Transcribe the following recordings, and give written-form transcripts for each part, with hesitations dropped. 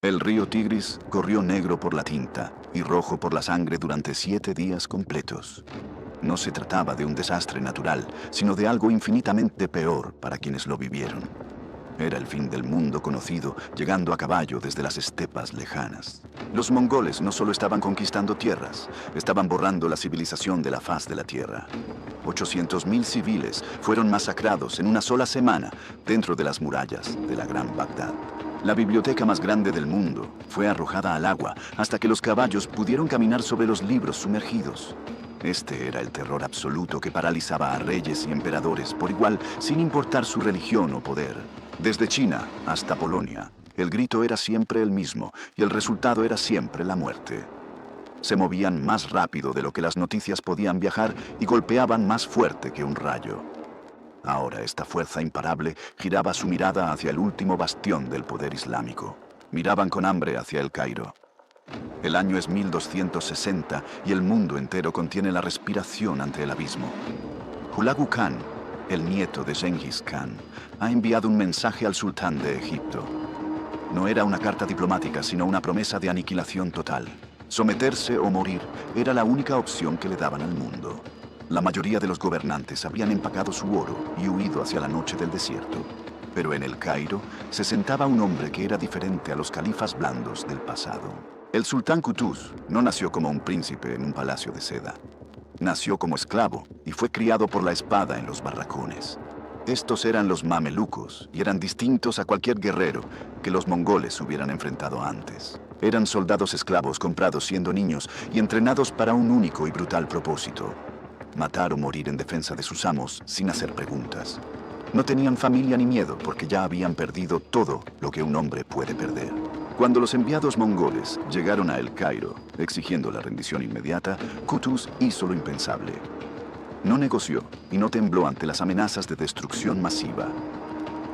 El río Tigris corrió negro por la tinta y rojo por la sangre durante 7 días completos. No se trataba de un desastre natural, sino de algo infinitamente peor para quienes lo vivieron. Era el fin del mundo conocido, llegando a caballo desde las estepas lejanas. Los mongoles no solo estaban conquistando tierras, estaban borrando la civilización de la faz de la tierra. 800.000 civiles fueron masacrados en una sola semana dentro de las murallas de la Gran Bagdad. La biblioteca más grande del mundo fue arrojada al agua hasta que los caballos pudieron caminar sobre los libros sumergidos. Este era el terror absoluto que paralizaba a reyes y emperadores por igual, sin importar su religión o poder. Desde China hasta Polonia, el grito era siempre el mismo y el resultado era siempre la muerte. Se movían más rápido de lo que las noticias podían viajar y golpeaban más fuerte que un rayo. Ahora esta fuerza imparable giraba su mirada hacia el último bastión del poder islámico. Miraban con hambre hacia el Cairo. El año es 1260 y el mundo entero contiene la respiración ante el abismo. Hulagu Khan, el nieto de Genghis Khan, ha enviado un mensaje al sultán de Egipto. No era una carta diplomática, sino una promesa de aniquilación total. Someterse o morir era la única opción que le daban al mundo. La mayoría de los gobernantes habían empacado su oro y huido hacia la noche del desierto. Pero en el Cairo se sentaba un hombre que era diferente a los califas blandos del pasado. El sultán Qutuz no nació como un príncipe en un palacio de seda. Nació como esclavo y fue criado por la espada en los barracones. Estos eran los mamelucos y eran distintos a cualquier guerrero que los mongoles hubieran enfrentado antes. Eran soldados esclavos comprados siendo niños y entrenados para un único y brutal propósito: matar o morir en defensa de sus amos sin hacer preguntas. No tenían familia ni miedo porque ya habían perdido todo lo que un hombre puede perder. Cuando los enviados mongoles llegaron a El Cairo, exigiendo la rendición inmediata, Qutuz hizo lo impensable. No negoció y no tembló ante las amenazas de destrucción masiva.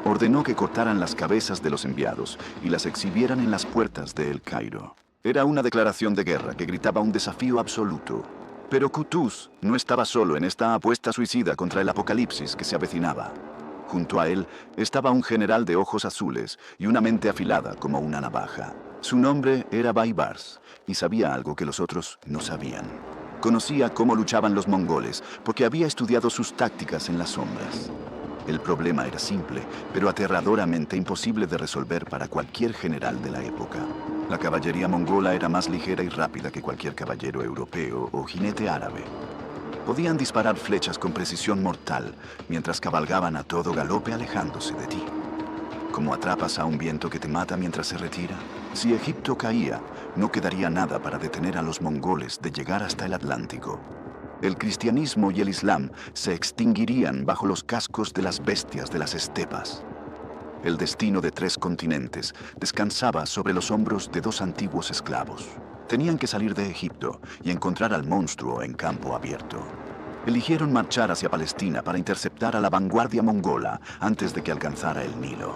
Ordenó que cortaran las cabezas de los enviados y las exhibieran en las puertas de El Cairo. Era una declaración de guerra que gritaba un desafío absoluto. Pero Qutuz no estaba solo en esta apuesta suicida contra el apocalipsis que se avecinaba. Junto a él estaba un general de ojos azules y una mente afilada como una navaja. Su nombre era Baibars y sabía algo que los otros no sabían. Conocía cómo luchaban los mongoles porque había estudiado sus tácticas en las sombras. El problema era simple, pero aterradoramente imposible de resolver para cualquier general de la época. La caballería mongola era más ligera y rápida que cualquier caballero europeo o jinete árabe. Podían disparar flechas con precisión mortal mientras cabalgaban a todo galope alejándose de ti. ¿Cómo atrapas a un viento que te mata mientras se retira? Si Egipto caía, no quedaría nada para detener a los mongoles de llegar hasta el Atlántico. El cristianismo y el islam se extinguirían bajo los cascos de las bestias de las estepas. El destino de 3 continentes descansaba sobre los hombros de 2 antiguos esclavos. Tenían que salir de Egipto y encontrar al monstruo en campo abierto. Eligieron marchar hacia Palestina para interceptar a la vanguardia mongola antes de que alcanzara el Nilo.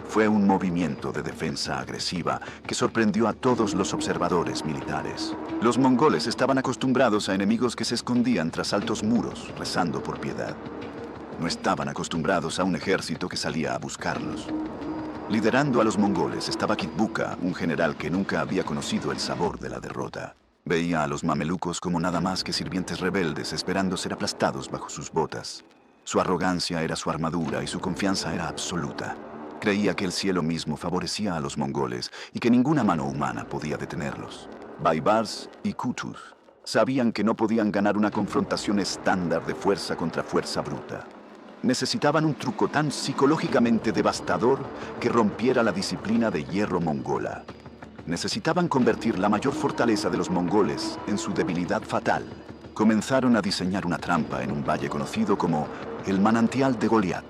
Fue un movimiento de defensa agresiva que sorprendió a todos los observadores militares. Los mongoles estaban acostumbrados a enemigos que se escondían tras altos muros, rezando por piedad. No estaban acostumbrados a un ejército que salía a buscarlos. Liderando a los mongoles estaba Kitbuka, un general que nunca había conocido el sabor de la derrota. Veía a los mamelucos como nada más que sirvientes rebeldes esperando ser aplastados bajo sus botas. Su arrogancia era su armadura y su confianza era absoluta. Creía que el cielo mismo favorecía a los mongoles y que ninguna mano humana podía detenerlos. Baibars y Qutuz sabían que no podían ganar una confrontación estándar de fuerza contra fuerza bruta. Necesitaban un truco tan psicológicamente devastador que rompiera la disciplina de hierro mongola. Necesitaban convertir la mayor fortaleza de los mongoles en su debilidad fatal. Comenzaron a diseñar una trampa en un valle conocido como el manantial de Goliat.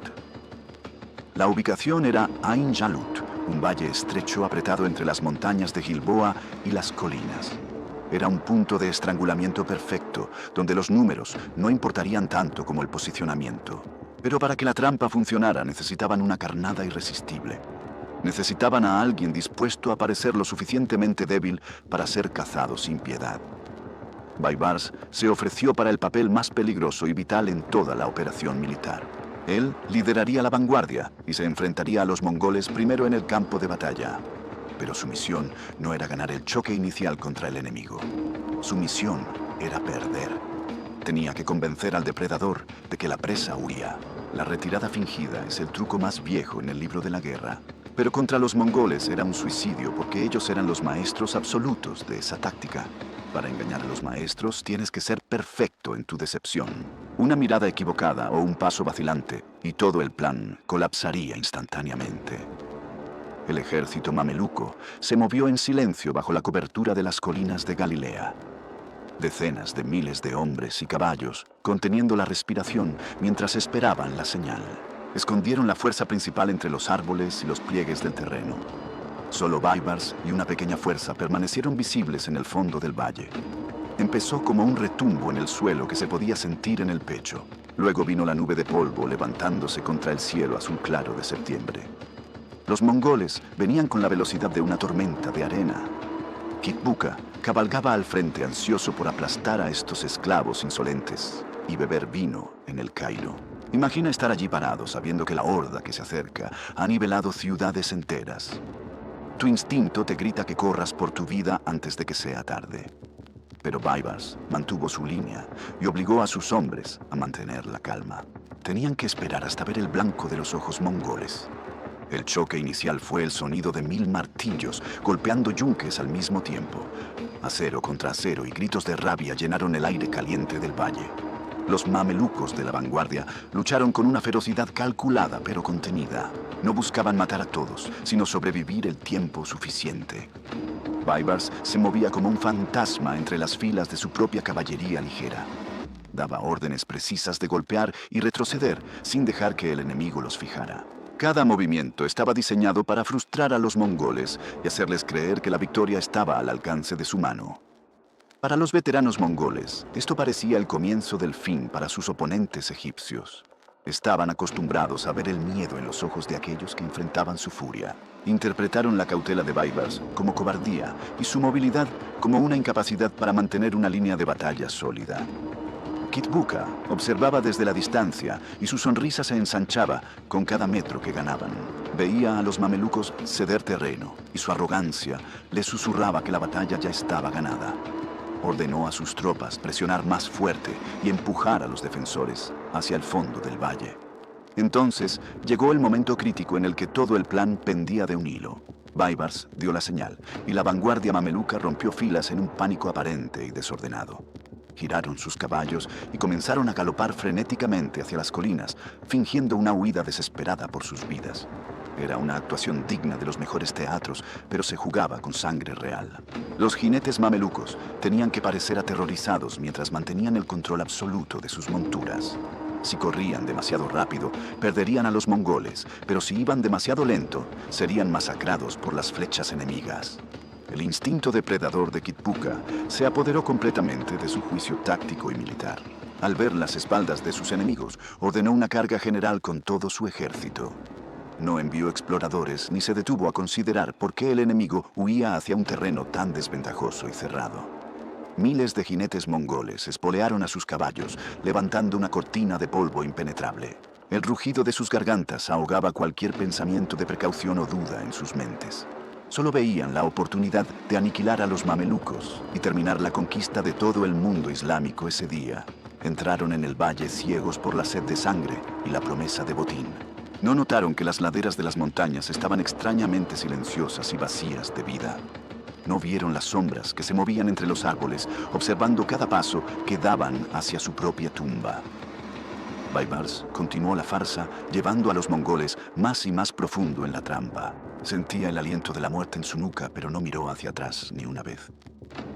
La ubicación era Ain Jalut, un valle estrecho apretado entre las montañas de Gilboa y las colinas. Era un punto de estrangulamiento perfecto, donde los números no importarían tanto como el posicionamiento. Pero para que la trampa funcionara necesitaban una carnada irresistible. Necesitaban a alguien dispuesto a parecer lo suficientemente débil para ser cazado sin piedad. Baibars se ofreció para el papel más peligroso y vital en toda la operación militar. Él lideraría la vanguardia y se enfrentaría a los mongoles primero en el campo de batalla. Pero su misión no era ganar el choque inicial contra el enemigo. Su misión era perder. Tenía que convencer al depredador de que la presa huía. La retirada fingida es el truco más viejo en el libro de la guerra. Pero contra los mongoles era un suicidio porque ellos eran los maestros absolutos de esa táctica. Para engañar a los maestros tienes que ser perfecto en tu decepción. Una mirada equivocada o un paso vacilante y todo el plan colapsaría instantáneamente. El ejército mameluco se movió en silencio bajo la cobertura de las colinas de Galilea. Decenas de miles de hombres y caballos, conteniendo la respiración mientras esperaban la señal. Escondieron la fuerza principal entre los árboles y los pliegues del terreno. Solo Baibars y una pequeña fuerza permanecieron visibles en el fondo del valle. Empezó como un retumbo en el suelo que se podía sentir en el pecho. Luego vino la nube de polvo levantándose contra el cielo azul claro de septiembre. Los mongoles venían con la velocidad de una tormenta de arena. Kitbuka cabalgaba al frente ansioso por aplastar a estos esclavos insolentes y beber vino en el Cairo. Imagina estar allí parado sabiendo que la horda que se acerca ha nivelado ciudades enteras. Tu instinto te grita que corras por tu vida antes de que sea tarde. Pero Baibars mantuvo su línea y obligó a sus hombres a mantener la calma. Tenían que esperar hasta ver el blanco de los ojos mongoles. El choque inicial fue el sonido de 1000 martillos golpeando yunques al mismo tiempo. Acero contra acero y gritos de rabia llenaron el aire caliente del valle. Los mamelucos de la vanguardia lucharon con una ferocidad calculada pero contenida. No buscaban matar a todos, sino sobrevivir el tiempo suficiente. Baibars se movía como un fantasma entre las filas de su propia caballería ligera. Daba órdenes precisas de golpear y retroceder sin dejar que el enemigo los fijara. Cada movimiento estaba diseñado para frustrar a los mongoles y hacerles creer que la victoria estaba al alcance de su mano. Para los veteranos mongoles, esto parecía el comienzo del fin para sus oponentes egipcios. Estaban acostumbrados a ver el miedo en los ojos de aquellos que enfrentaban su furia. Interpretaron la cautela de Baibars como cobardía y su movilidad como una incapacidad para mantener una línea de batalla sólida. Kitbuka observaba desde la distancia y su sonrisa se ensanchaba con cada metro que ganaban. Veía a los mamelucos ceder terreno y su arrogancia les susurraba que la batalla ya estaba ganada. Ordenó a sus tropas presionar más fuerte y empujar a los defensores hacia el fondo del valle. Entonces llegó el momento crítico en el que todo el plan pendía de un hilo. Baibars dio la señal y la vanguardia mameluca rompió filas en un pánico aparente y desordenado. Giraron sus caballos y comenzaron a galopar frenéticamente hacia las colinas, fingiendo una huida desesperada por sus vidas. Era una actuación digna de los mejores teatros, pero se jugaba con sangre real. Los jinetes mamelucos tenían que parecer aterrorizados mientras mantenían el control absoluto de sus monturas. Si corrían demasiado rápido, perderían a los mongoles, pero si iban demasiado lento, serían masacrados por las flechas enemigas. El instinto depredador de Kitbuka se apoderó completamente de su juicio táctico y militar. Al ver las espaldas de sus enemigos, ordenó una carga general con todo su ejército. No envió exploradores ni se detuvo a considerar por qué el enemigo huía hacia un terreno tan desventajoso y cerrado. Miles de jinetes mongoles espolearon a sus caballos, levantando una cortina de polvo impenetrable. El rugido de sus gargantas ahogaba cualquier pensamiento de precaución o duda en sus mentes. Solo veían la oportunidad de aniquilar a los mamelucos y terminar la conquista de todo el mundo islámico ese día. Entraron en el valle ciegos por la sed de sangre y la promesa de botín. No notaron que las laderas de las montañas estaban extrañamente silenciosas y vacías de vida. No vieron las sombras que se movían entre los árboles, observando cada paso que daban hacia su propia tumba. Baibars continuó la farsa, llevando a los mongoles más y más profundo en la trampa. Sentía el aliento de la muerte en su nuca, pero no miró hacia atrás ni una vez.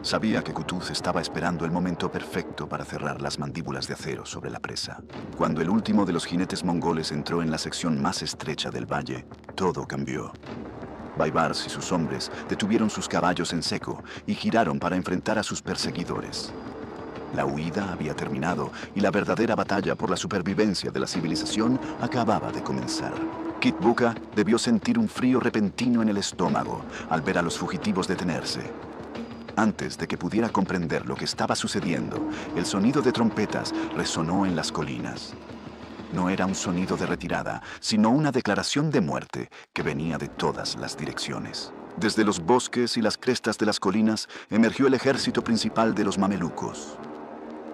Sabía que Kutuz estaba esperando el momento perfecto para cerrar las mandíbulas de acero sobre la presa. Cuando el último de los jinetes mongoles entró en la sección más estrecha del valle, todo cambió. Baibars y sus hombres detuvieron sus caballos en seco y giraron para enfrentar a sus perseguidores. La huida había terminado y la verdadera batalla por la supervivencia de la civilización acababa de comenzar. Kitbuka debió sentir un frío repentino en el estómago al ver a los fugitivos detenerse. Antes de que pudiera comprender lo que estaba sucediendo, el sonido de trompetas resonó en las colinas. No era un sonido de retirada, sino una declaración de muerte que venía de todas las direcciones. Desde los bosques y las crestas de las colinas emergió el ejército principal de los mamelucos.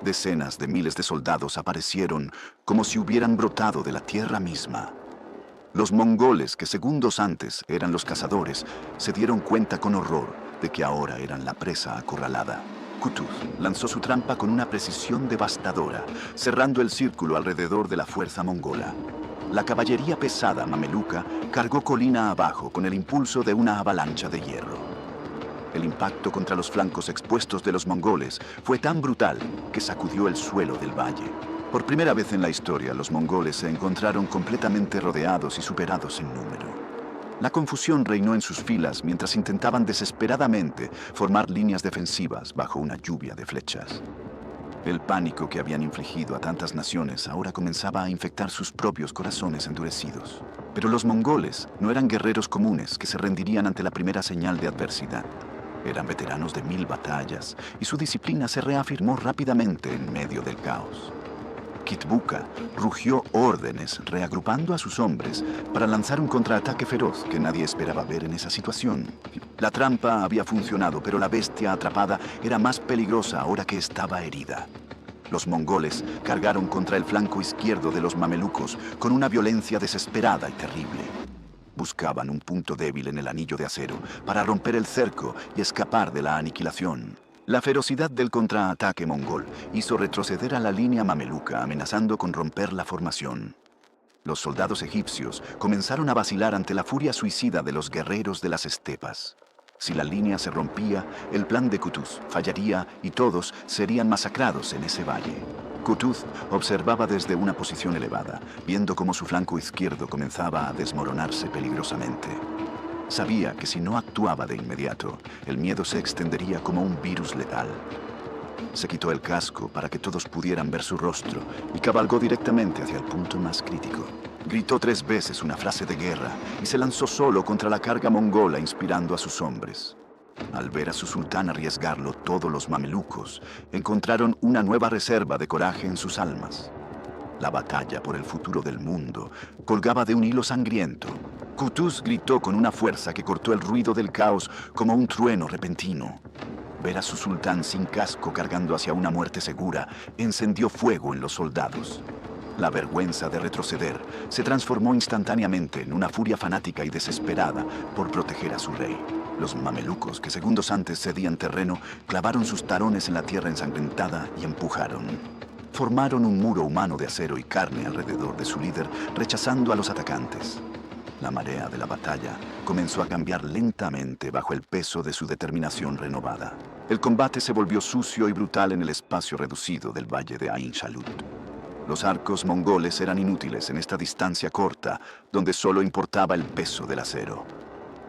Decenas de miles de soldados aparecieron como si hubieran brotado de la tierra misma. Los mongoles, que segundos antes eran los cazadores, se dieron cuenta con horror de que ahora eran la presa acorralada. Kutuz lanzó su trampa con una precisión devastadora, cerrando el círculo alrededor de la fuerza mongola. La caballería pesada mameluca cargó colina abajo con el impulso de una avalancha de hierro. El impacto contra los flancos expuestos de los mongoles fue tan brutal que sacudió el suelo del valle. Por primera vez en la historia, los mongoles se encontraron completamente rodeados y superados en número. La confusión reinó en sus filas mientras intentaban desesperadamente formar líneas defensivas bajo una lluvia de flechas. El pánico que habían infligido a tantas naciones ahora comenzaba a infectar sus propios corazones endurecidos. Pero los mongoles no eran guerreros comunes que se rendirían ante la primera señal de adversidad. Eran veteranos de 1000 batallas y su disciplina se reafirmó rápidamente en medio del caos. Kitbuka rugió órdenes reagrupando a sus hombres para lanzar un contraataque feroz que nadie esperaba ver en esa situación. La trampa había funcionado, pero la bestia atrapada era más peligrosa ahora que estaba herida. Los mongoles cargaron contra el flanco izquierdo de los mamelucos con una violencia desesperada y terrible. Buscaban un punto débil en el anillo de acero para romper el cerco y escapar de la aniquilación. La ferocidad del contraataque mongol hizo retroceder a la línea mameluca, amenazando con romper la formación. Los soldados egipcios comenzaron a vacilar ante la furia suicida de los guerreros de las estepas. Si la línea se rompía, el plan de Kutuz fallaría y todos serían masacrados en ese valle. Kutuz observaba desde una posición elevada, viendo cómo su flanco izquierdo comenzaba a desmoronarse peligrosamente. Sabía que si no actuaba de inmediato, el miedo se extendería como un virus letal. Se quitó el casco para que todos pudieran ver su rostro y cabalgó directamente hacia el punto más crítico. Gritó 3 veces una frase de guerra y se lanzó solo contra la carga mongola, inspirando a sus hombres. Al ver a su sultán arriesgarlo, todos los mamelucos encontraron una nueva reserva de coraje en sus almas. La batalla por el futuro del mundo colgaba de un hilo sangriento. Kutuz gritó con una fuerza que cortó el ruido del caos como un trueno repentino. Ver a su sultán sin casco cargando hacia una muerte segura encendió fuego en los soldados. La vergüenza de retroceder se transformó instantáneamente en una furia fanática y desesperada por proteger a su rey. Los mamelucos, que segundos antes cedían terreno, clavaron sus tarones en la tierra ensangrentada y empujaron. Formaron un muro humano de acero y carne alrededor de su líder, rechazando a los atacantes. La marea de la batalla comenzó a cambiar lentamente bajo el peso de su determinación renovada. El combate se volvió sucio y brutal en el espacio reducido del valle de Ain Shalut. Los arcos mongoles eran inútiles en esta distancia corta, donde solo importaba el peso del acero.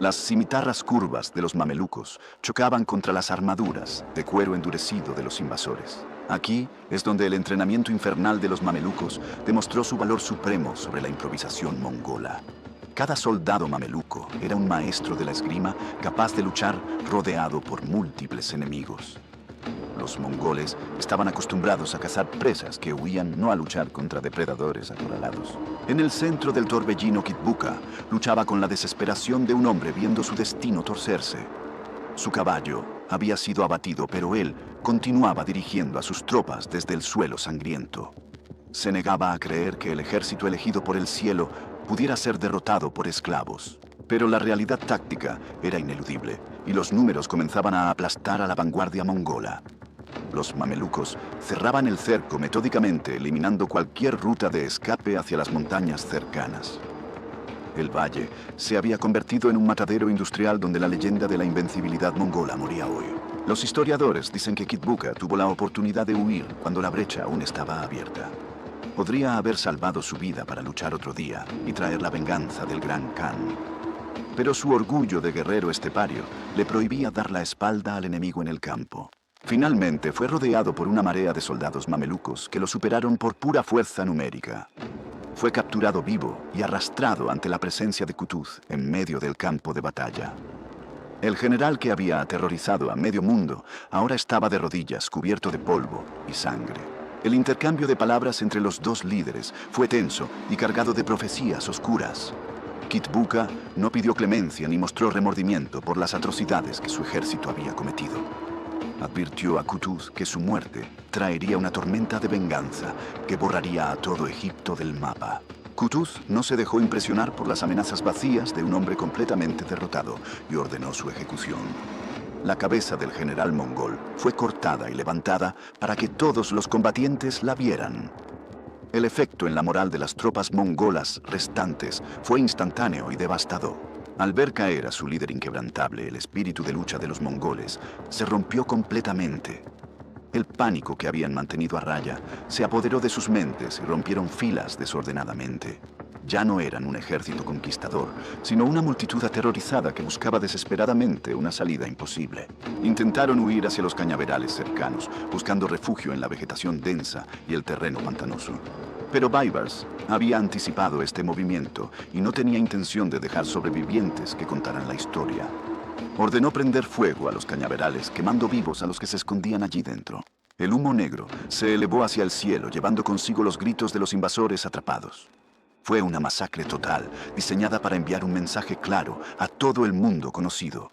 Las cimitarras curvas de los mamelucos chocaban contra las armaduras de cuero endurecido de los invasores. Aquí es donde el entrenamiento infernal de los mamelucos demostró su valor supremo sobre la improvisación mongola. Cada soldado mameluco era un maestro de la esgrima capaz de luchar rodeado por múltiples enemigos. Los mongoles estaban acostumbrados a cazar presas que huían, no a luchar contra depredadores acorralados. En el centro del torbellino Kitbuka luchaba con la desesperación de un hombre viendo su destino torcerse. Su caballo había sido abatido, pero él continuaba dirigiendo a sus tropas desde el suelo sangriento. Se negaba a creer que el ejército elegido por el cielo pudiera ser derrotado por esclavos. Pero la realidad táctica era ineludible y los números comenzaban a aplastar a la vanguardia mongola. Los mamelucos cerraban el cerco metódicamente, eliminando cualquier ruta de escape hacia las montañas cercanas. El valle se había convertido en un matadero industrial donde la leyenda de la invencibilidad mongola moría hoy. Los historiadores dicen que Kitbuka tuvo la oportunidad de huir cuando la brecha aún estaba abierta. Podría haber salvado su vida para luchar otro día y traer la venganza del Gran Khan. Pero su orgullo de guerrero estepario le prohibía dar la espalda al enemigo en el campo. Finalmente fue rodeado por una marea de soldados mamelucos que lo superaron por pura fuerza numérica. Fue capturado vivo y arrastrado ante la presencia de Kutuz en medio del campo de batalla. El general que había aterrorizado a medio mundo ahora estaba de rodillas, cubierto de polvo y sangre. El intercambio de palabras entre los dos líderes fue tenso y cargado de profecías oscuras. Kitbuka no pidió clemencia ni mostró remordimiento por las atrocidades que su ejército había cometido. Advirtió a Qutuz que su muerte traería una tormenta de venganza que borraría a todo Egipto del mapa. Qutuz no se dejó impresionar por las amenazas vacías de un hombre completamente derrotado y ordenó su ejecución. La cabeza del general mongol fue cortada y levantada para que todos los combatientes la vieran. El efecto en la moral de las tropas mongolas restantes fue instantáneo y devastador. Al ver caer a su líder inquebrantable, el espíritu de lucha de los mongoles se rompió completamente. El pánico que habían mantenido a raya se apoderó de sus mentes y rompieron filas desordenadamente. Ya no eran un ejército conquistador, sino una multitud aterrorizada que buscaba desesperadamente una salida imposible. Intentaron huir hacia los cañaverales cercanos, buscando refugio en la vegetación densa y el terreno pantanoso. Pero Baibars había anticipado este movimiento y no tenía intención de dejar sobrevivientes que contaran la historia. Ordenó prender fuego a los cañaverales, quemando vivos a los que se escondían allí dentro. El humo negro se elevó hacia el cielo, llevando consigo los gritos de los invasores atrapados. Fue una masacre total, diseñada para enviar un mensaje claro a todo el mundo conocido.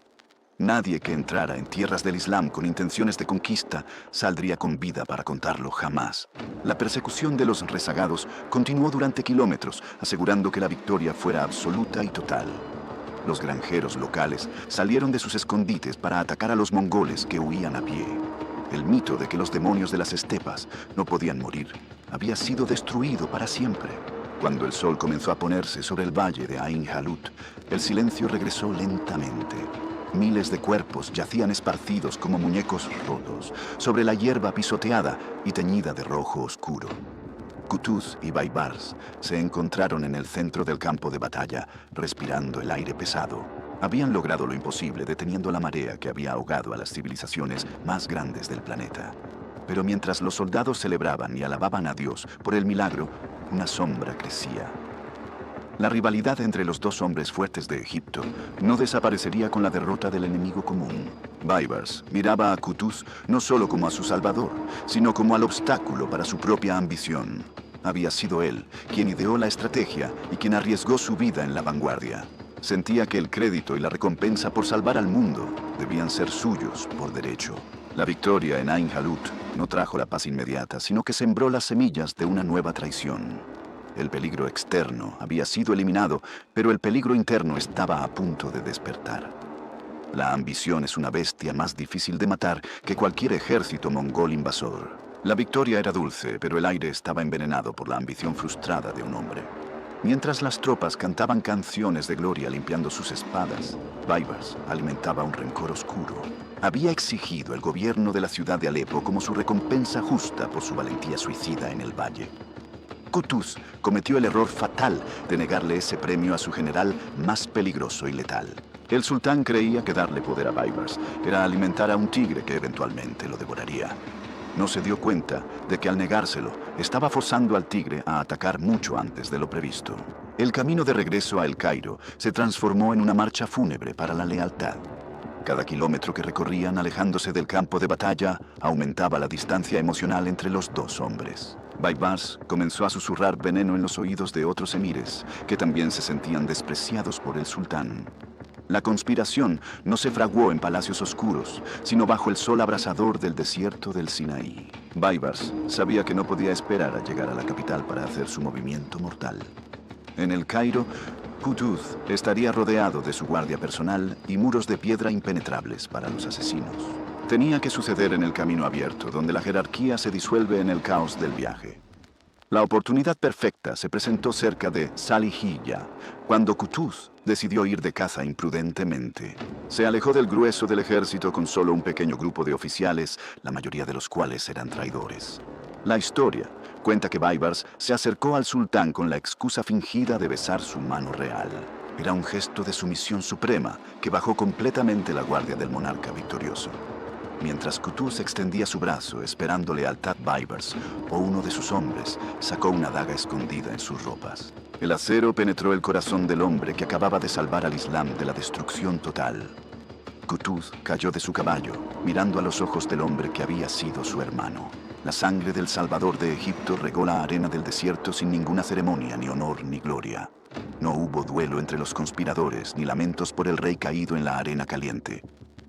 Nadie que entrara en tierras del Islam con intenciones de conquista saldría con vida para contarlo jamás. La persecución de los rezagados continuó durante kilómetros, asegurando que la victoria fuera absoluta y total. Los granjeros locales salieron de sus escondites para atacar a los mongoles que huían a pie. El mito de que los demonios de las estepas no podían morir había sido destruido para siempre. Cuando el sol comenzó a ponerse sobre el valle de Ain Jalut, el silencio regresó lentamente. Miles de cuerpos yacían esparcidos como muñecos rotos sobre la hierba pisoteada y teñida de rojo oscuro. Qutuz y Baibars se encontraron en el centro del campo de batalla, respirando el aire pesado. Habían logrado lo imposible deteniendo la marea que había ahogado a las civilizaciones más grandes del planeta. Pero mientras los soldados celebraban y alababan a Dios por el milagro, una sombra crecía. La rivalidad entre los dos hombres fuertes de Egipto no desaparecería con la derrota del enemigo común. Baibars miraba a Qutuz no solo como a su salvador, sino como al obstáculo para su propia ambición. Había sido él quien ideó la estrategia y quien arriesgó su vida en la vanguardia. Sentía que el crédito y la recompensa por salvar al mundo debían ser suyos por derecho. La victoria en Ain Jalut no trajo la paz inmediata, sino que sembró las semillas de una nueva traición. El peligro externo había sido eliminado, pero el peligro interno estaba a punto de despertar. La ambición es una bestia más difícil de matar que cualquier ejército mongol invasor. La victoria era dulce, pero el aire estaba envenenado por la ambición frustrada de un hombre. Mientras las tropas cantaban canciones de gloria limpiando sus espadas, Baibars alimentaba un rencor oscuro. Había exigido el gobierno de la ciudad de Alepo como su recompensa justa por su valentía suicida en el valle. Qutuz cometió el error fatal de negarle ese premio a su general más peligroso y letal. El sultán creía que darle poder a Baibars era alimentar a un tigre que eventualmente lo devoraría. No se dio cuenta de que al negárselo, estaba forzando al tigre a atacar mucho antes de lo previsto. El camino de regreso a El Cairo se transformó en una marcha fúnebre para la lealtad. Cada kilómetro que recorrían alejándose del campo de batalla aumentaba la distancia emocional entre los dos hombres. Baibars comenzó a susurrar veneno en los oídos de otros emires, que también se sentían despreciados por el sultán. La conspiración no se fraguó en palacios oscuros, sino bajo el sol abrasador del desierto del Sinaí. Baibars sabía que no podía esperar a llegar a la capital para hacer su movimiento mortal. En El Cairo, Qutuz estaría rodeado de su guardia personal y muros de piedra impenetrables para los asesinos. Tenía que suceder en el camino abierto, donde la jerarquía se disuelve en el caos del viaje. La oportunidad perfecta se presentó cerca de Salihiyya, cuando Qutuz decidió ir de caza imprudentemente. Se alejó del grueso del ejército con solo un pequeño grupo de oficiales, la mayoría de los cuales eran traidores. La historia cuenta que Baibars se acercó al sultán con la excusa fingida de besar su mano real. Era un gesto de sumisión suprema que bajó completamente la guardia del monarca victorioso. Mientras Qutuz extendía su brazo esperando lealtad, Baibars, o uno de sus hombres, sacó una daga escondida en sus ropas. El acero penetró el corazón del hombre que acababa de salvar al Islam de la destrucción total. Qutuz cayó de su caballo, mirando a los ojos del hombre que había sido su hermano. La sangre del Salvador de Egipto regó la arena del desierto sin ninguna ceremonia, ni honor, ni gloria. No hubo duelo entre los conspiradores ni lamentos por el rey caído en la arena caliente.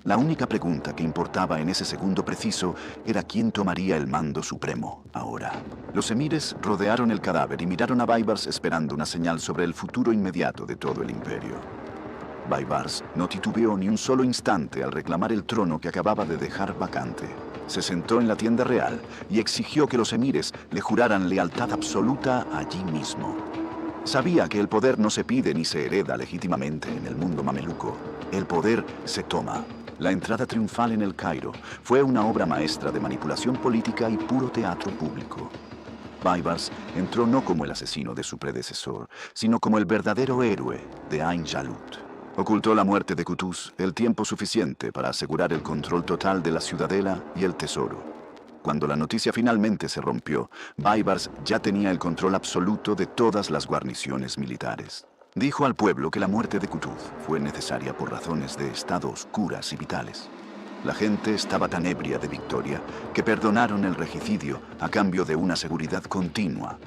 La única pregunta que importaba en ese segundo preciso era quién tomaría el mando supremo ahora. Los emires rodearon el cadáver y miraron a Baibars esperando una señal sobre el futuro inmediato de todo el imperio. Baibars no titubeó ni un solo instante al reclamar el trono que acababa de dejar vacante. Se sentó en la tienda real y exigió que los emires le juraran lealtad absoluta allí mismo. Sabía que el poder no se pide ni se hereda legítimamente en el mundo mameluco. El poder se toma. La entrada triunfal en el Cairo fue una obra maestra de manipulación política y puro teatro público. Baibars entró no como el asesino de su predecesor, sino como el verdadero héroe de Ain Jalut. Ocultó la muerte de Qutuz el tiempo suficiente para asegurar el control total de la ciudadela y el tesoro. Cuando la noticia finalmente se rompió, Baibars ya tenía el control absoluto de todas las guarniciones militares. Dijo al pueblo que la muerte de Qutuz fue necesaria por razones de estado oscuras y vitales. La gente estaba tan ebria de victoria que perdonaron el regicidio a cambio de una seguridad continua.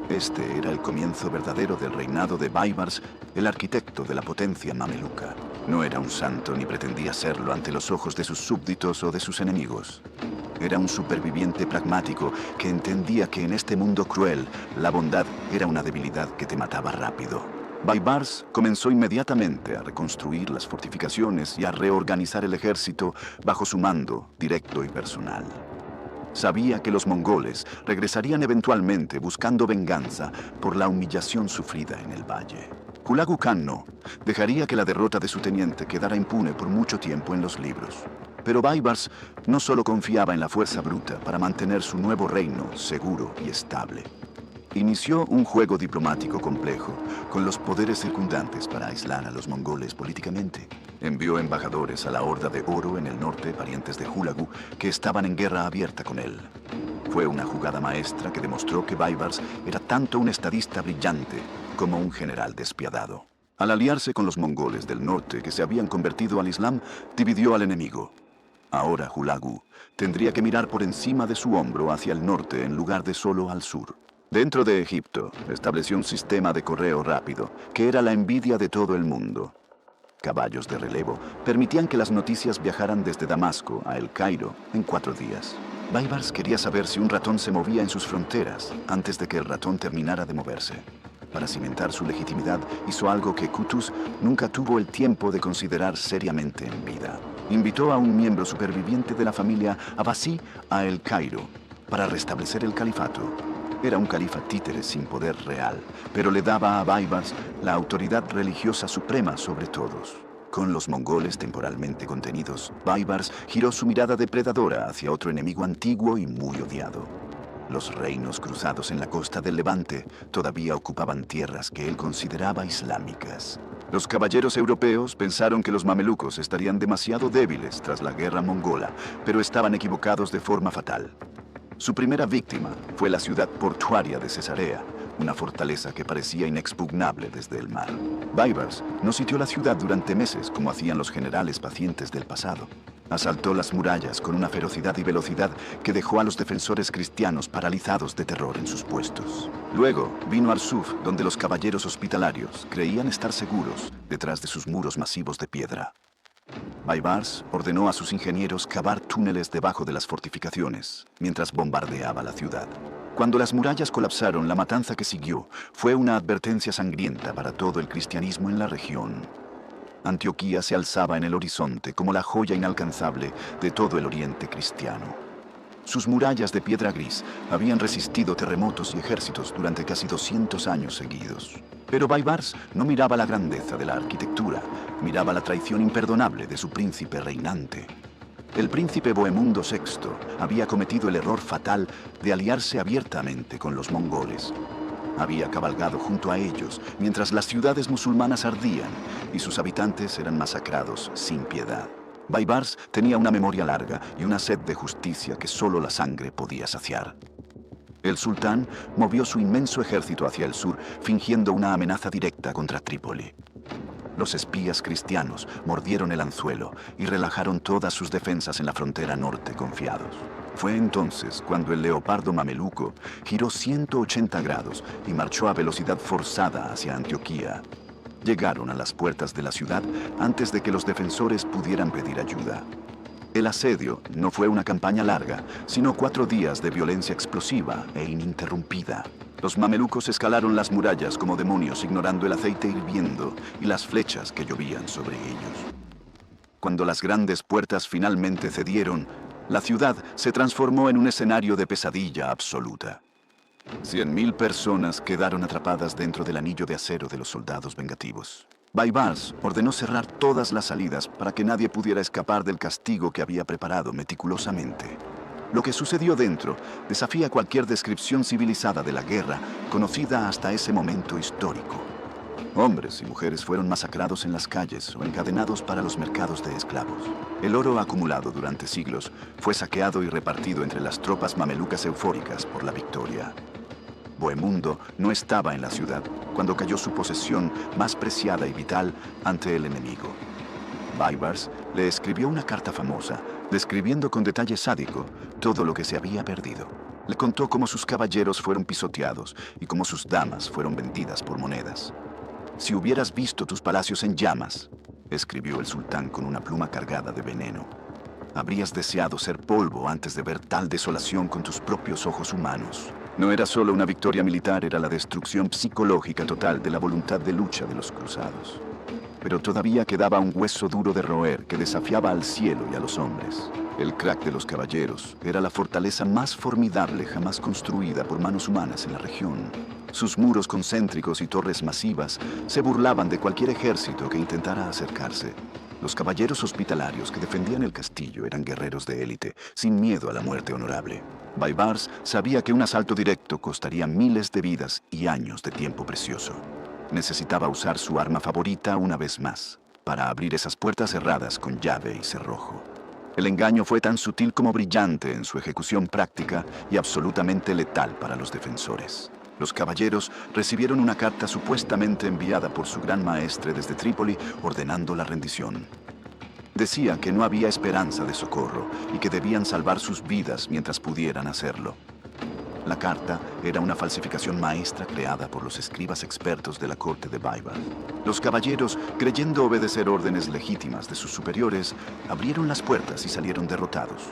Este era el comienzo verdadero del reinado de Baibars, el arquitecto de la potencia mameluca. No era un santo ni pretendía serlo ante los ojos de sus súbditos o de sus enemigos. Era un superviviente pragmático que entendía que en este mundo cruel la bondad era una debilidad que te mataba rápido. Baibars comenzó inmediatamente a reconstruir las fortificaciones y a reorganizar el ejército bajo su mando directo y personal. Sabía que los mongoles regresarían eventualmente buscando venganza por la humillación sufrida en el valle. Hulagu Khan no dejaría que la derrota de su teniente quedara impune por mucho tiempo en los libros. Pero Baibars no solo confiaba en la fuerza bruta para mantener su nuevo reino seguro y estable. Inició un juego diplomático complejo, con los poderes circundantes para aislar a los mongoles políticamente. Envió embajadores a la Horda de Oro en el norte, parientes de Hulagu, que estaban en guerra abierta con él. Fue una jugada maestra que demostró que Baibars era tanto un estadista brillante como un general despiadado. Al aliarse con los mongoles del norte que se habían convertido al Islam, dividió al enemigo. Ahora Hulagu tendría que mirar por encima de su hombro hacia el norte en lugar de solo al sur. Dentro de Egipto, estableció un sistema de correo rápido, que era la envidia de todo el mundo. Caballos de relevo permitían que las noticias viajaran desde Damasco a El Cairo en 4 días. Baibars quería saber si un ratón se movía en sus fronteras antes de que el ratón terminara de moverse. Para cimentar su legitimidad, hizo algo que Qutuz nunca tuvo el tiempo de considerar seriamente en vida. Invitó a un miembro superviviente de la familia Abbasí a El Cairo para restablecer el califato. Era un califa títere sin poder real, pero le daba a Baibars la autoridad religiosa suprema sobre todos. Con los mongoles temporalmente contenidos, Baibars giró su mirada depredadora hacia otro enemigo antiguo y muy odiado. Los reinos cruzados en la costa del Levante todavía ocupaban tierras que él consideraba islámicas. Los caballeros europeos pensaron que los mamelucos estarían demasiado débiles tras la guerra mongola, pero estaban equivocados de forma fatal. Su primera víctima fue la ciudad portuaria de Cesarea, una fortaleza que parecía inexpugnable desde el mar. Baibars no sitió la ciudad durante meses como hacían los generales pacientes del pasado. Asaltó las murallas con una ferocidad y velocidad que dejó a los defensores cristianos paralizados de terror en sus puestos. Luego vino Arsuf, donde los caballeros hospitalarios creían estar seguros detrás de sus muros masivos de piedra. Baibars ordenó a sus ingenieros cavar túneles debajo de las fortificaciones, mientras bombardeaba la ciudad. Cuando las murallas colapsaron, la matanza que siguió fue una advertencia sangrienta para todo el cristianismo en la región. Antioquía se alzaba en el horizonte como la joya inalcanzable de todo el oriente cristiano. Sus murallas de piedra gris habían resistido terremotos y ejércitos durante casi 200 años seguidos. Pero Baibars no miraba la grandeza de la arquitectura, miraba la traición imperdonable de su príncipe reinante. El príncipe Bohemundo VI había cometido el error fatal de aliarse abiertamente con los mongoles. Había cabalgado junto a ellos mientras las ciudades musulmanas ardían y sus habitantes eran masacrados sin piedad. Baibars tenía una memoria larga y una sed de justicia que solo la sangre podía saciar. El sultán movió su inmenso ejército hacia el sur, fingiendo una amenaza directa contra Trípoli. Los espías cristianos mordieron el anzuelo y relajaron todas sus defensas en la frontera norte confiados. Fue entonces cuando el leopardo mameluco giró 180 grados y marchó a velocidad forzada hacia Antioquía. Llegaron a las puertas de la ciudad antes de que los defensores pudieran pedir ayuda. El asedio no fue una campaña larga, sino 4 días de violencia explosiva e ininterrumpida. Los mamelucos escalaron las murallas como demonios, ignorando el aceite hirviendo y las flechas que llovían sobre ellos. Cuando las grandes puertas finalmente cedieron, la ciudad se transformó en un escenario de pesadilla absoluta. 100.000 personas quedaron atrapadas dentro del anillo de acero de los soldados vengativos. Baibars ordenó cerrar todas las salidas para que nadie pudiera escapar del castigo que había preparado meticulosamente. Lo que sucedió dentro desafía cualquier descripción civilizada de la guerra conocida hasta ese momento histórico. Hombres y mujeres fueron masacrados en las calles o encadenados para los mercados de esclavos. El oro acumulado durante siglos fue saqueado y repartido entre las tropas mamelucas eufóricas por la victoria. Bohemundo no estaba en la ciudad cuando cayó su posesión más preciada y vital ante el enemigo. Baibars le escribió una carta famosa, describiendo con detalle sádico todo lo que se había perdido. Le contó cómo sus caballeros fueron pisoteados y cómo sus damas fueron vendidas por monedas. «Si hubieras visto tus palacios en llamas», escribió el sultán con una pluma cargada de veneno, «habrías deseado ser polvo antes de ver tal desolación con tus propios ojos humanos». No era solo una victoria militar, era la destrucción psicológica total de la voluntad de lucha de los cruzados. Pero todavía quedaba un hueso duro de roer que desafiaba al cielo y a los hombres. El crack de los caballeros era la fortaleza más formidable jamás construida por manos humanas en la región. Sus muros concéntricos y torres masivas se burlaban de cualquier ejército que intentara acercarse. Los caballeros hospitalarios que defendían el castillo eran guerreros de élite, sin miedo a la muerte honorable. Baibars sabía que un asalto directo costaría miles de vidas y años de tiempo precioso. Necesitaba usar su arma favorita una vez más, para abrir esas puertas cerradas con llave y cerrojo. El engaño fue tan sutil como brillante en su ejecución práctica y absolutamente letal para los defensores. Los caballeros recibieron una carta supuestamente enviada por su gran maestre desde Trípoli ordenando la rendición. Decía que no había esperanza de socorro y que debían salvar sus vidas mientras pudieran hacerlo. La carta era una falsificación maestra creada por los escribas expertos de la corte de Baibars. Los caballeros, creyendo obedecer órdenes legítimas de sus superiores, abrieron las puertas y salieron derrotados.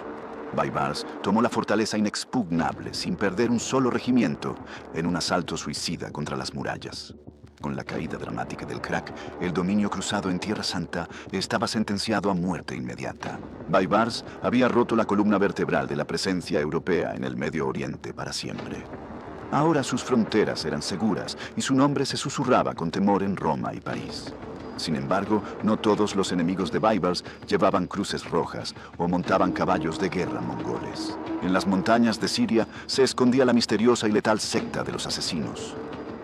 Baibars tomó la fortaleza inexpugnable sin perder un solo regimiento en un asalto suicida contra las murallas. Con la caída dramática del crack, el dominio cruzado en Tierra Santa estaba sentenciado a muerte inmediata. Baibars había roto la columna vertebral de la presencia europea en el Medio Oriente para siempre. Ahora sus fronteras eran seguras y su nombre se susurraba con temor en Roma y París. Sin embargo, no todos los enemigos de Baibars llevaban cruces rojas o montaban caballos de guerra mongoles. En las montañas de Siria se escondía la misteriosa y letal secta de los asesinos.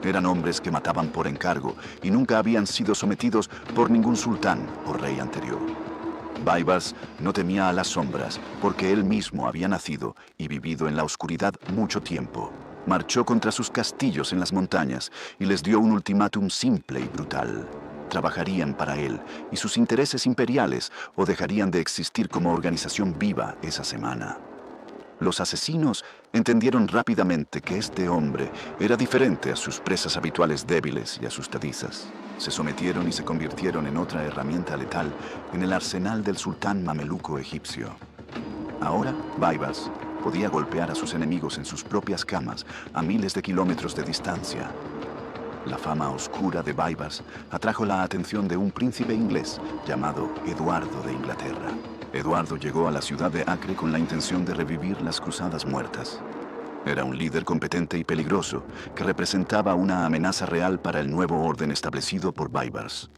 Eran hombres que mataban por encargo y nunca habían sido sometidos por ningún sultán o rey anterior. Baibars no temía a las sombras porque él mismo había nacido y vivido en la oscuridad mucho tiempo. Marchó contra sus castillos en las montañas y les dio un ultimátum simple y brutal. Trabajarían para él y sus intereses imperiales o dejarían de existir como organización viva esa semana. Los asesinos entendieron rápidamente que este hombre era diferente a sus presas habituales débiles y asustadizas. Se sometieron y se convirtieron en otra herramienta letal en el arsenal del sultán mameluco egipcio. Ahora, Baibars podía golpear a sus enemigos en sus propias camas a miles de kilómetros de distancia. La fama oscura de Baibars atrajo la atención de un príncipe inglés llamado Eduardo de Inglaterra. Eduardo llegó a la ciudad de Acre con la intención de revivir las cruzadas muertas. Era un líder competente y peligroso que representaba una amenaza real para el nuevo orden establecido por Baibars.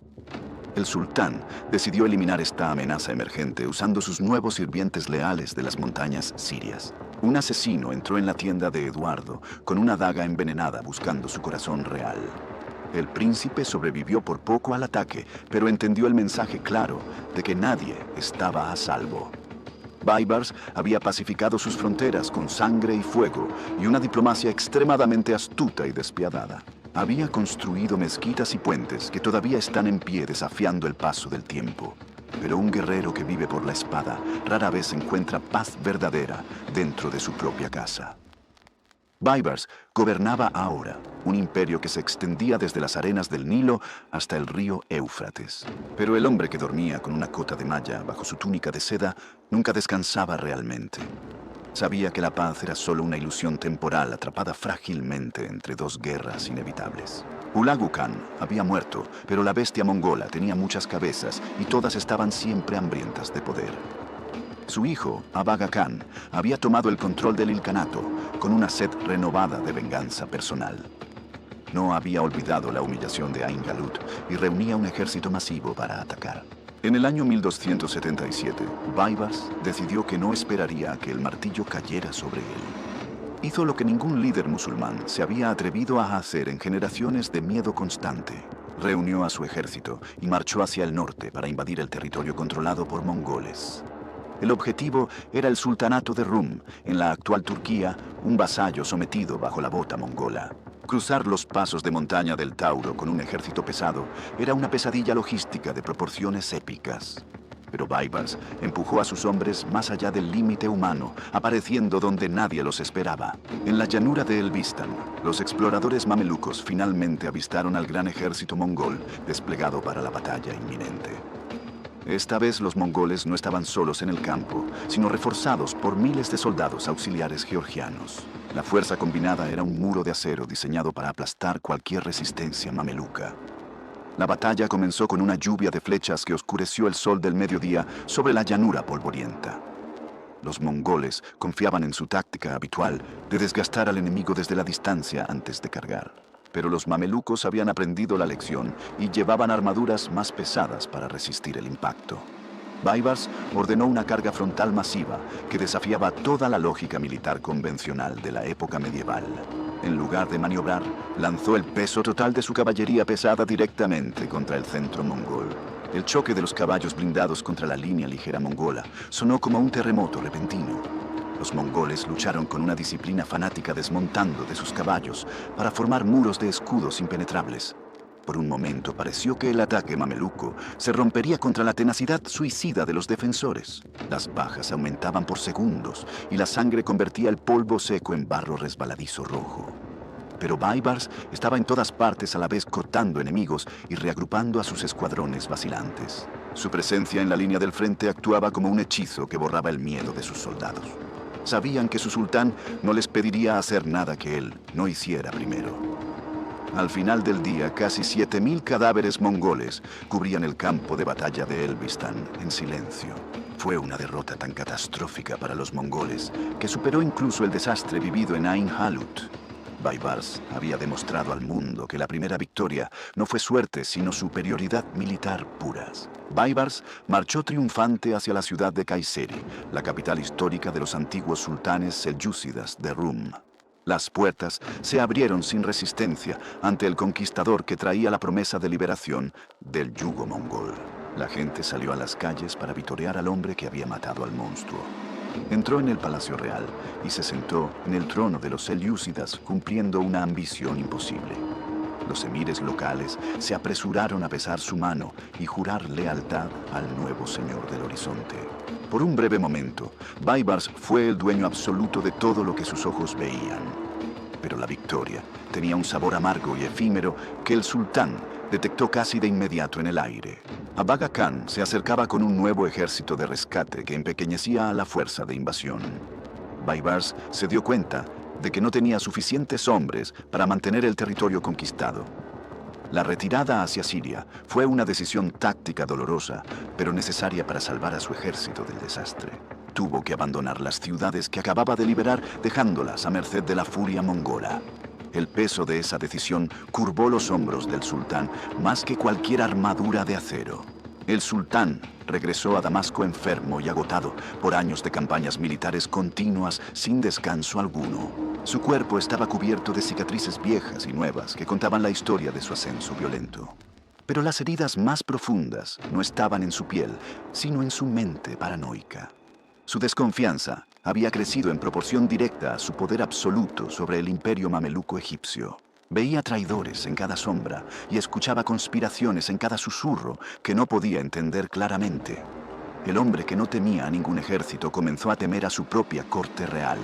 El sultán decidió eliminar esta amenaza emergente usando sus nuevos sirvientes leales de las montañas sirias. Un asesino entró en la tienda de Eduardo con una daga envenenada buscando su corazón real. El príncipe sobrevivió por poco al ataque, pero entendió el mensaje claro de que nadie estaba a salvo. Baibars había pacificado sus fronteras con sangre y fuego y una diplomacia extremadamente astuta y despiadada. Había construido mezquitas y puentes que todavía están en pie desafiando el paso del tiempo. Pero un guerrero que vive por la espada rara vez encuentra paz verdadera dentro de su propia casa. Baibars gobernaba ahora un imperio que se extendía desde las arenas del Nilo hasta el río Éufrates. Pero el hombre que dormía con una cota de malla bajo su túnica de seda nunca descansaba realmente. Sabía que la paz era solo una ilusión temporal atrapada frágilmente entre dos guerras inevitables. Hulagu Khan había muerto, pero la bestia mongola tenía muchas cabezas y todas estaban siempre hambrientas de poder. Su hijo, Abaga Khan, había tomado el control del Ilkhanato con una sed renovada de venganza personal. No había olvidado la humillación de Ain Galut y reunía un ejército masivo para atacar. En el año 1277, Baibars decidió que no esperaría a que el martillo cayera sobre él. Hizo lo que ningún líder musulmán se había atrevido a hacer en generaciones de miedo constante. Reunió a su ejército y marchó hacia el norte para invadir el territorio controlado por mongoles. El objetivo era el sultanato de Rum, en la actual Turquía, un vasallo sometido bajo la bota mongola. Cruzar los pasos de montaña del Tauro con un ejército pesado era una pesadilla logística de proporciones épicas. Pero Baibars empujó a sus hombres más allá del límite humano, apareciendo donde nadie los esperaba. En la llanura de Elbistan, los exploradores mamelucos finalmente avistaron al gran ejército mongol desplegado para la batalla inminente. Esta vez los mongoles no estaban solos en el campo, sino reforzados por miles de soldados auxiliares georgianos. La fuerza combinada era un muro de acero diseñado para aplastar cualquier resistencia mameluca. La batalla comenzó con una lluvia de flechas que oscureció el sol del mediodía sobre la llanura polvorienta. Los mongoles confiaban en su táctica habitual de desgastar al enemigo desde la distancia antes de cargar. Pero los mamelucos habían aprendido la lección y llevaban armaduras más pesadas para resistir el impacto. Baibars ordenó una carga frontal masiva que desafiaba toda la lógica militar convencional de la época medieval. En lugar de maniobrar, lanzó el peso total de su caballería pesada directamente contra el centro mongol. El choque de los caballos blindados contra la línea ligera mongola sonó como un terremoto repentino. Los mongoles lucharon con una disciplina fanática desmontando de sus caballos para formar muros de escudos impenetrables. Por un momento pareció que el ataque mameluco se rompería contra la tenacidad suicida de los defensores. Las bajas aumentaban por segundos y la sangre convertía el polvo seco en barro resbaladizo rojo. Pero Baibars estaba en todas partes a la vez cortando enemigos y reagrupando a sus escuadrones vacilantes. Su presencia en la línea del frente actuaba como un hechizo que borraba el miedo de sus soldados. Sabían que su sultán no les pediría hacer nada que él no hiciera primero. Al final del día, casi 7.000 cadáveres mongoles cubrían el campo de batalla de Elbistan en silencio. Fue una derrota tan catastrófica para los mongoles que superó incluso el desastre vivido en Ain Jalut. Baibars había demostrado al mundo que la primera victoria no fue suerte, sino superioridad militar puras. Baibars marchó triunfante hacia la ciudad de Kayseri, la capital histórica de los antiguos sultanes selyúcidas de Rum. Las puertas se abrieron sin resistencia ante el conquistador que traía la promesa de liberación del yugo mongol. La gente salió a las calles para vitorear al hombre que había matado al monstruo. Entró en el Palacio Real y se sentó en el trono de los selyúcidas cumpliendo una ambición imposible. Los emires locales se apresuraron a besar su mano y jurar lealtad al nuevo señor del horizonte. Por un breve momento, Baibars fue el dueño absoluto de todo lo que sus ojos veían. Pero la victoria tenía un sabor amargo y efímero que el sultán detectó casi de inmediato en el aire. Abaga Khan se acercaba con un nuevo ejército de rescate que empequeñecía a la fuerza de invasión. Baibars se dio cuenta de que no tenía suficientes hombres para mantener el territorio conquistado. La retirada hacia Siria fue una decisión táctica dolorosa, pero necesaria para salvar a su ejército del desastre. Tuvo que abandonar las ciudades que acababa de liberar, dejándolas a merced de la furia mongola. El peso de esa decisión curvó los hombros del sultán más que cualquier armadura de acero. El sultán regresó a Damasco enfermo y agotado por años de campañas militares continuas sin descanso alguno. Su cuerpo estaba cubierto de cicatrices viejas y nuevas que contaban la historia de su ascenso violento. Pero las heridas más profundas no estaban en su piel, sino en su mente paranoica. Su desconfianza había crecido en proporción directa a su poder absoluto sobre el imperio mameluco egipcio. Veía traidores en cada sombra y escuchaba conspiraciones en cada susurro que no podía entender claramente. El hombre que no temía a ningún ejército comenzó a temer a su propia corte real.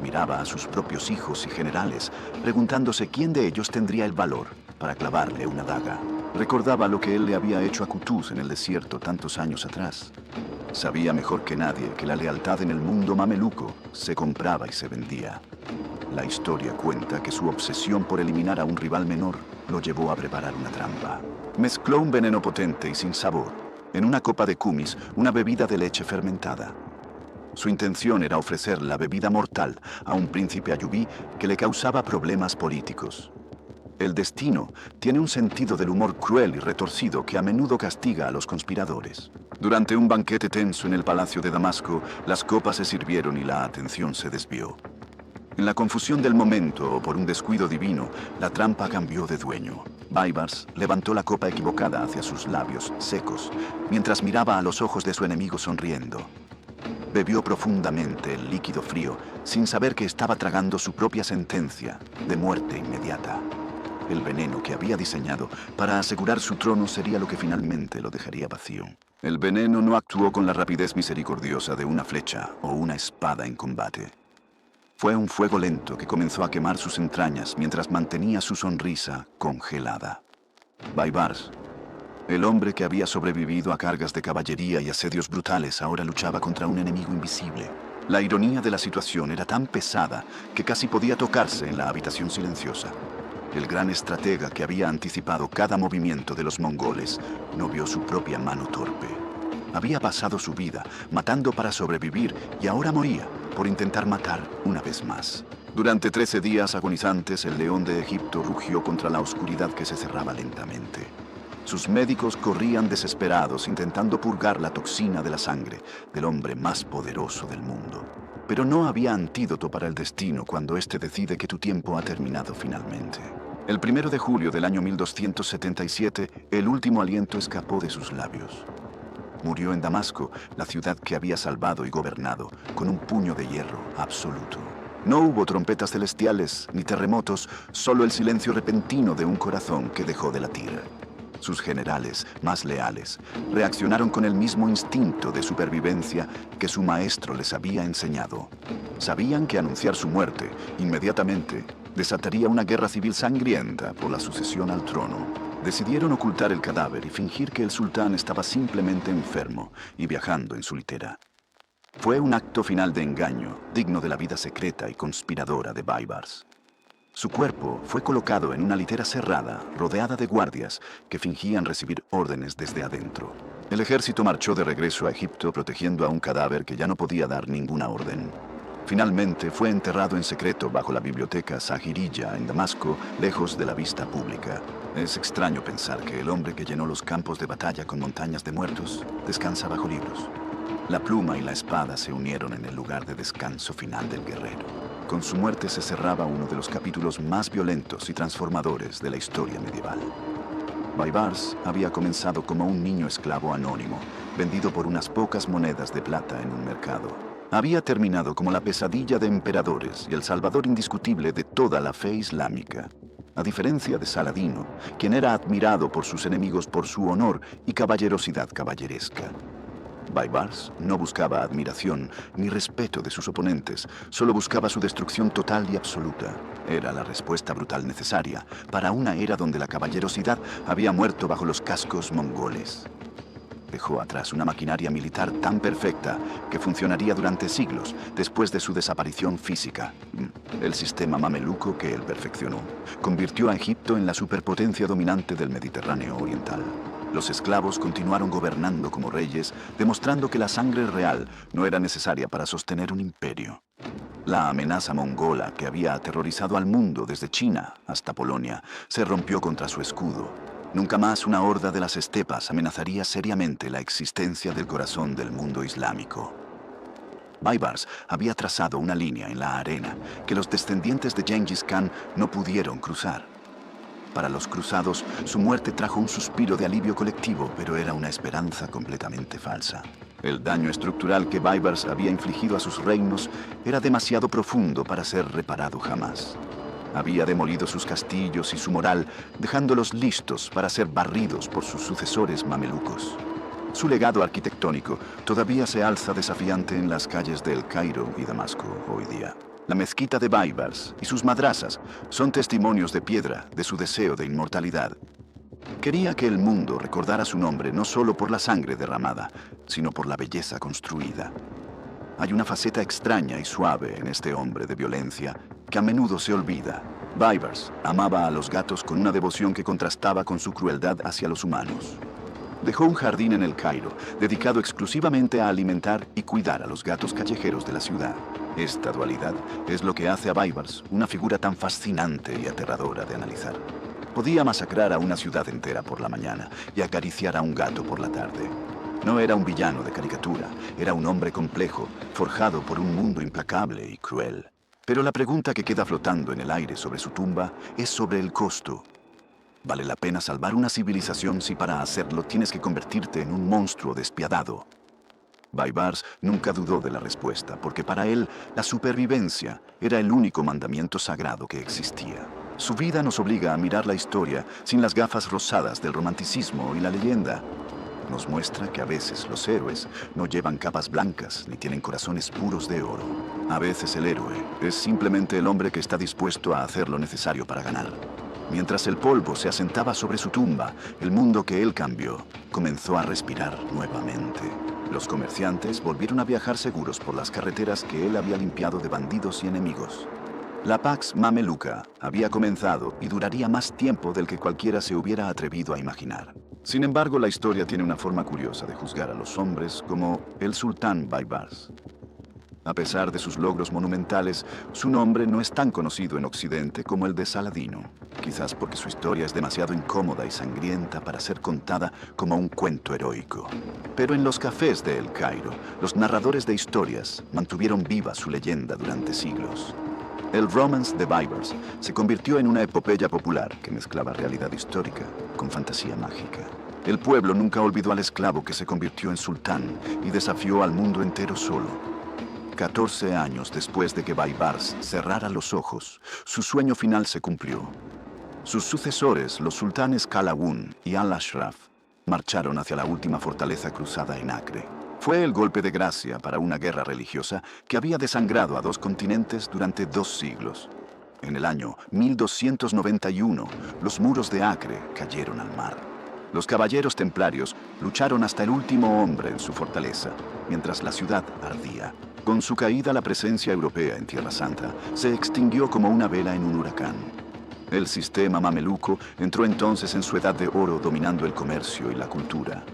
Miraba a sus propios hijos y generales, preguntándose quién de ellos tendría el valor para clavarle una daga. Recordaba lo que él le había hecho a Qutuz en el desierto tantos años atrás. Sabía mejor que nadie que la lealtad en el mundo mameluco se compraba y se vendía. La historia cuenta que su obsesión por eliminar a un rival menor lo llevó a preparar una trampa. Mezcló un veneno potente y sin sabor en una copa de kumis, una bebida de leche fermentada. Su intención era ofrecer la bebida mortal a un príncipe ayubí que le causaba problemas políticos. El destino tiene un sentido del humor cruel y retorcido que a menudo castiga a los conspiradores. Durante un banquete tenso en el palacio de Damasco, las copas se sirvieron y la atención se desvió. En la confusión del momento o por un descuido divino, la trampa cambió de dueño. Baibars levantó la copa equivocada hacia sus labios secos, mientras miraba a los ojos de su enemigo sonriendo. Bebió profundamente el líquido frío, sin saber que estaba tragando su propia sentencia de muerte inmediata. El veneno que había diseñado para asegurar su trono sería lo que finalmente lo dejaría vacío. El veneno no actuó con la rapidez misericordiosa de una flecha o una espada en combate. Fue un fuego lento que comenzó a quemar sus entrañas mientras mantenía su sonrisa congelada. Baibars, el hombre que había sobrevivido a cargas de caballería y asedios brutales, ahora luchaba contra un enemigo invisible. La ironía de la situación era tan pesada que casi podía tocarse en la habitación silenciosa. El gran estratega que había anticipado cada movimiento de los mongoles no vio su propia mano torpe. Había pasado su vida matando para sobrevivir y ahora moría por intentar matar una vez más. Durante 13 días agonizantes, el león de Egipto rugió contra la oscuridad que se cerraba lentamente. Sus médicos corrían desesperados intentando purgar la toxina de la sangre del hombre más poderoso del mundo. Pero no había antídoto para el destino cuando éste decide que tu tiempo ha terminado finalmente. El 1 de julio del año 1277, el último aliento escapó de sus labios. Murió en Damasco, la ciudad que había salvado y gobernado, con un puño de hierro absoluto. No hubo trompetas celestiales ni terremotos, solo el silencio repentino de un corazón que dejó de latir. Sus generales, más leales, reaccionaron con el mismo instinto de supervivencia que su maestro les había enseñado. Sabían que anunciar su muerte, inmediatamente, desataría una guerra civil sangrienta por la sucesión al trono. Decidieron ocultar el cadáver y fingir que el sultán estaba simplemente enfermo y viajando en su litera. Fue un acto final de engaño, digno de la vida secreta y conspiradora de Baibars. Su cuerpo fue colocado en una litera cerrada, rodeada de guardias que fingían recibir órdenes desde adentro. El ejército marchó de regreso a Egipto protegiendo a un cadáver que ya no podía dar ninguna orden. Finalmente fue enterrado en secreto bajo la biblioteca Zahiriyya en Damasco, lejos de la vista pública. Es extraño pensar que el hombre que llenó los campos de batalla con montañas de muertos descansa bajo libros. La pluma y la espada se unieron en el lugar de descanso final del guerrero. Con su muerte se cerraba uno de los capítulos más violentos y transformadores de la historia medieval. Baibars había comenzado como un niño esclavo anónimo, vendido por unas pocas monedas de plata en un mercado. Había terminado como la pesadilla de emperadores y el salvador indiscutible de toda la fe islámica. A diferencia de Saladino, quien era admirado por sus enemigos por su honor y caballerosidad caballeresca. Baibars no buscaba admiración ni respeto de sus oponentes, solo buscaba su destrucción total y absoluta. Era la respuesta brutal necesaria para una era donde la caballerosidad había muerto bajo los cascos mongoles. Dejó atrás una maquinaria militar tan perfecta que funcionaría durante siglos después de su desaparición física. El sistema mameluco que él perfeccionó convirtió a Egipto en la superpotencia dominante del Mediterráneo oriental. Los esclavos continuaron gobernando como reyes, demostrando que la sangre real no era necesaria para sostener un imperio. La amenaza mongola que había aterrorizado al mundo desde China hasta Polonia se rompió contra su escudo. Nunca más una horda de las estepas amenazaría seriamente la existencia del corazón del mundo islámico. Baibars había trazado una línea en la arena que los descendientes de Gengis Khan no pudieron cruzar. Para los cruzados, su muerte trajo un suspiro de alivio colectivo, pero era una esperanza completamente falsa. El daño estructural que Baibars había infligido a sus reinos era demasiado profundo para ser reparado jamás. Había demolido sus castillos y su moral, dejándolos listos para ser barridos por sus sucesores mamelucos. Su legado arquitectónico todavía se alza desafiante en las calles de El Cairo y Damasco hoy día. La mezquita de Baibars y sus madrasas son testimonios de piedra de su deseo de inmortalidad. Quería que el mundo recordara su nombre no solo por la sangre derramada, sino por la belleza construida. Hay una faceta extraña y suave en este hombre de violencia que a menudo se olvida. Baibars amaba a los gatos con una devoción que contrastaba con su crueldad hacia los humanos. Dejó un jardín en El Cairo, dedicado exclusivamente a alimentar y cuidar a los gatos callejeros de la ciudad. Esta dualidad es lo que hace a Baibars una figura tan fascinante y aterradora de analizar. Podía masacrar a una ciudad entera por la mañana y acariciar a un gato por la tarde. No era un villano de caricatura, era un hombre complejo, forjado por un mundo implacable y cruel. Pero la pregunta que queda flotando en el aire sobre su tumba es sobre el costo. ¿Vale la pena salvar una civilización si para hacerlo tienes que convertirte en un monstruo despiadado? Baibars nunca dudó de la respuesta, porque para él la supervivencia era el único mandamiento sagrado que existía. Su vida nos obliga a mirar la historia sin las gafas rosadas del romanticismo y la leyenda. Nos muestra que a veces los héroes no llevan capas blancas ni tienen corazones puros de oro. A veces el héroe es simplemente el hombre que está dispuesto a hacer lo necesario para ganar. Mientras el polvo se asentaba sobre su tumba, el mundo que él cambió comenzó a respirar nuevamente. Los comerciantes volvieron a viajar seguros por las carreteras que él había limpiado de bandidos y enemigos. La Pax Mameluca había comenzado y duraría más tiempo del que cualquiera se hubiera atrevido a imaginar. Sin embargo, la historia tiene una forma curiosa de juzgar a los hombres como el sultán Baibars. A pesar de sus logros monumentales, su nombre no es tan conocido en Occidente como el de Saladino, quizás porque su historia es demasiado incómoda y sangrienta para ser contada como un cuento heroico. Pero en los cafés de El Cairo, los narradores de historias mantuvieron viva su leyenda durante siglos. El Romance de Baibars se convirtió en una epopeya popular que mezclaba realidad histórica con fantasía mágica. El pueblo nunca olvidó al esclavo que se convirtió en sultán y desafió al mundo entero solo. 14 años después de que Baibars cerrara los ojos, su sueño final se cumplió. Sus sucesores, los sultanes Qalawun y Al-Ashraf, marcharon hacia la última fortaleza cruzada en Acre. Fue el golpe de gracia para una guerra religiosa que había desangrado a 2 continentes durante 2 siglos. En el año 1291, los muros de Acre cayeron al mar. Los caballeros templarios lucharon hasta el último hombre en su fortaleza, mientras la ciudad ardía. Con su caída, la presencia europea en Tierra Santa se extinguió como una vela en un huracán. El sistema mameluco entró entonces en su edad de oro, dominando el comercio y la cultura.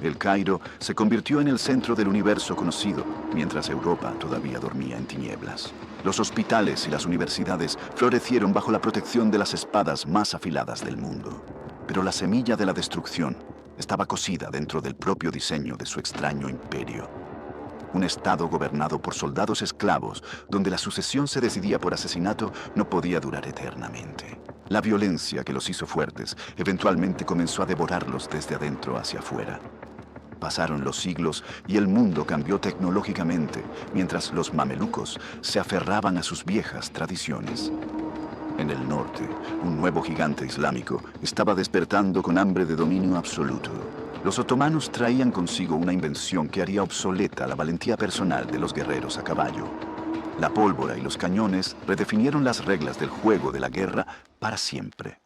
El Cairo se convirtió en el centro del universo conocido, mientras Europa todavía dormía en tinieblas. Los hospitales y las universidades florecieron bajo la protección de las espadas más afiladas del mundo. Pero la semilla de la destrucción estaba cocida dentro del propio diseño de su extraño imperio. Un estado gobernado por soldados esclavos, donde la sucesión se decidía por asesinato, no podía durar eternamente. La violencia que los hizo fuertes eventualmente comenzó a devorarlos desde adentro hacia afuera. Pasaron los siglos y el mundo cambió tecnológicamente, mientras los mamelucos se aferraban a sus viejas tradiciones. En el norte, un nuevo gigante islámico estaba despertando con hambre de dominio absoluto. Los otomanos traían consigo una invención que haría obsoleta la valentía personal de los guerreros a caballo. La pólvora y los cañones redefinieron las reglas del juego de la guerra para siempre.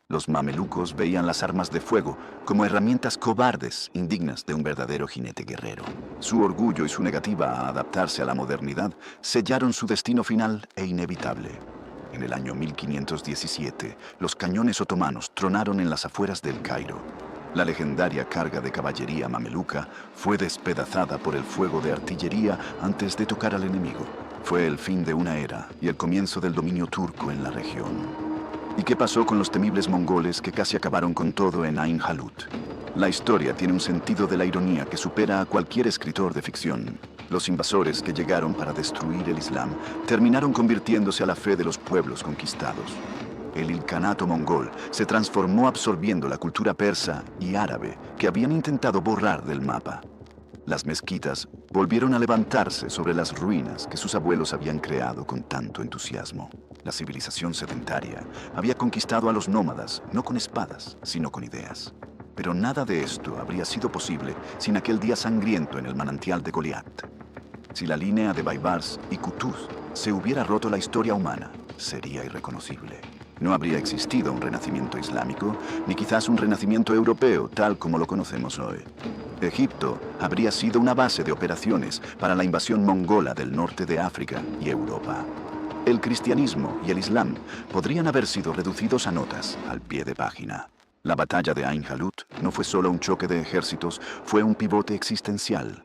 Los mamelucos veían las armas de fuego como herramientas cobardes, indignas de un verdadero jinete guerrero. Su orgullo y su negativa a adaptarse a la modernidad sellaron su destino final e inevitable. En el año 1517, los cañones otomanos tronaron en las afueras del Cairo. La legendaria carga de caballería mameluca fue despedazada por el fuego de artillería antes de tocar al enemigo. Fue el fin de una era y el comienzo del dominio turco en la región. ¿Y qué pasó con los temibles mongoles que casi acabaron con todo en Ain Jalut? La historia tiene un sentido de la ironía que supera a cualquier escritor de ficción. Los invasores que llegaron para destruir el Islam terminaron convirtiéndose a la fe de los pueblos conquistados. El Ilkhanato mongol se transformó absorbiendo la cultura persa y árabe que habían intentado borrar del mapa. Las mezquitas volvieron a levantarse sobre las ruinas que sus abuelos habían creado con tanto entusiasmo. La civilización sedentaria había conquistado a los nómadas no con espadas, sino con ideas. Pero nada de esto habría sido posible sin aquel día sangriento en el manantial de Goliat. Si la línea de Baibars y Qutuz se hubiera roto, la historia humana sería irreconocible. No habría existido un renacimiento islámico, ni quizás un renacimiento europeo tal como lo conocemos hoy. Egipto habría sido una base de operaciones para la invasión mongola del norte de África y Europa. El cristianismo y el islam podrían haber sido reducidos a notas al pie de página. La batalla de Ain Jalut no fue solo un choque de ejércitos, fue un pivote existencial.